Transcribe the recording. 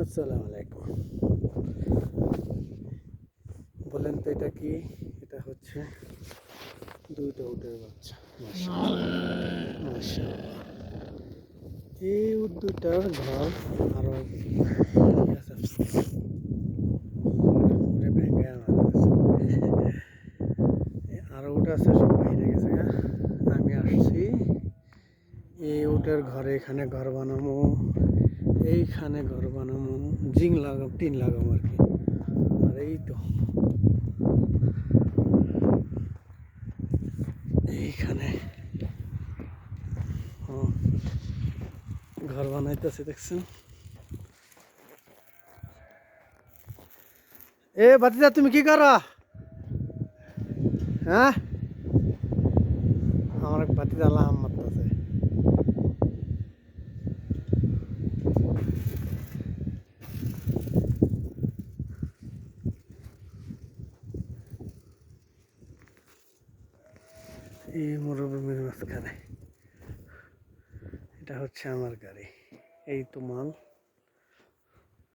আসসালামু আলাইকুম। বলেন তো এটা কি? এটা হচ্ছে দুইটা উটের বাচ্চা। মাশাআল্লাহ, মাশাআল্লাহ। এই উট দুইটার ঘর আরো আরো উট আছে, সব বাইরে গেছে গা। আমি আসছি এই উটের ঘরে, এখানে ঘর বানাবো, এইখানে ঘর বানাবো, জিং লাগাম, টিন লাগাবো আর কি। আর এই তো এইখানে ঘর বানাইতেছে, দেখছেন? এ ভাতিজা, তুমি কি করো? হ্যাঁ, আমার এক ভাতিজা লাম মারতেছে। এই মরুভূমির মাঝখানে এটা হচ্ছে আমার গাড়ি। এই তো মাল।